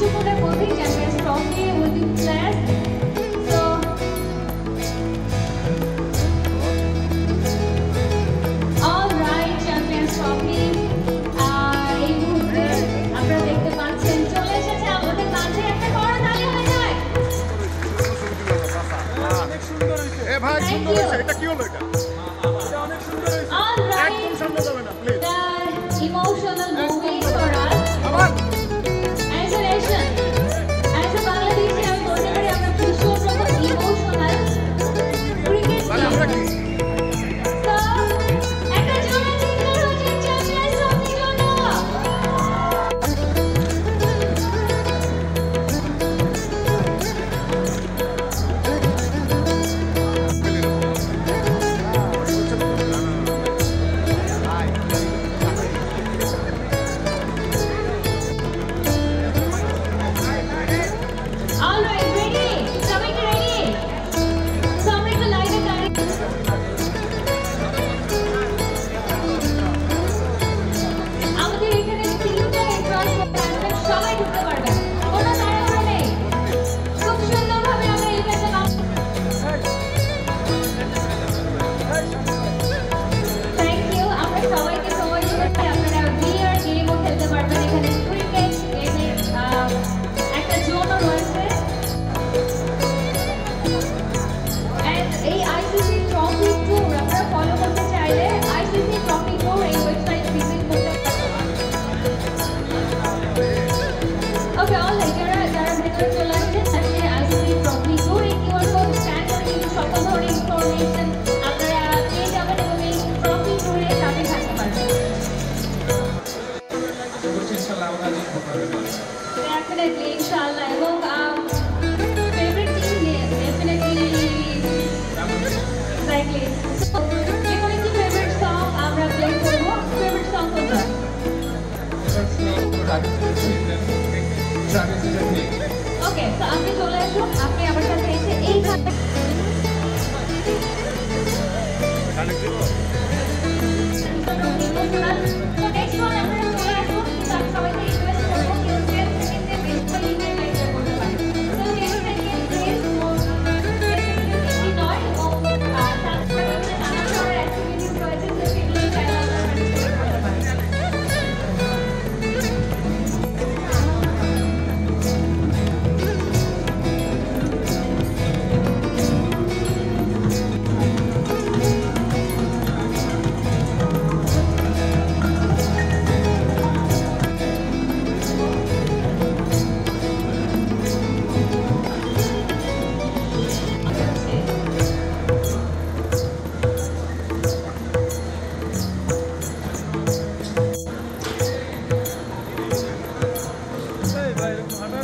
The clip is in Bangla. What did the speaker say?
কিছুক্ষণের মধ্যেই champions trophy will be placed. So alright, champions trophy এই মুহূর্তে আপনারা দেখতে পাচ্ছেন চলে এসেছে আমাদের মাঝে। একটা করতালি হয়ে যায়। অনেক সুন্দর হয়েছে। এ ভাই সুন্দর হয়েছে। এটা কি হলো এটা? এটা অনেক সুন্দর হয়েছে। একদম সামনে যাবে না please. The emotional moment for us. As a nation, as a Bangladeshi, আমি বলতে পারি আমরা ভীষণ রকম ইমোশনাল ক্রিকেট টিম। তো একটা জোরে চিৎকার হচ্ছে চ্যাম্পিয়ন্স ট্রফির জন্য। All right, ready? সবাই কি ready? So আমরা একটু লাইনে দাঁড়িয়ে আমাদের এখানে তিনটা এন্ট্রান্স আছে, সবাই ঢুকতে পারবেন, কোনো তাড়াহুড়ো নেই। খুব সুন্দরভাবে আমরা ইভেন্টে থ্যাংক ইউ। আমরা সবাইকে সময় দিচ্ছি, আপনারা বিয়ার গেমও খেলতে পারবেন। এখানে ক্রিকেট গেমের একটা জোনও রয়েছে। এই আইসিসি ট্রফি ট্যুর আপনারা ফলো করতে চাইলে আইসিসি ট্রফি ট্যুর এই ওয়েবসাইট ভিজিট করতে পারেন। ওকে, অলরাইট, যারা ভেতরে চলে আসছেন তাদের আইসিসি ট্রফি ট্যুর এই কিউআর কোড স্ক্যান করে কিন্তু সকল ধরনের ইনফরমেশন আপনারা পেয়ে যাবেন এবং এই ট্রফি ট্যুরে সাথে থাকতে পারবেন। ডেফিনেটলি, ইনশাআল্লাহ। এবং ফেভারিট টিম নিয়ে ডেফিনেটলি এক্স্যাক্টলি। এখন একটি ফেভারিট সং আমরা প্লে করব। ফেভারিট সং কোনটা? ওকে, তো আপনি চলে আসুন, আপনি আমার সাথে এসে এইখানে তো নেক্সট ওয়ান আপনারা চলে আসুন। তার সবাইকে রিকোয়েস্ট করবো কেউ 10 সেকেন্ডে বেশি ইমেল এন্টার করতে পারে। তো 10 সেকেন্ড প্লিজ। বেশি নয় এবং তারপরে হচ্ছে নানা ধরনের অ্যাক্টিভিটিস রয়েছে, তো সেগুলো চাইলে আপনারা পার্টিসিপেট করতে পারেন। এই ভাই হাঁটা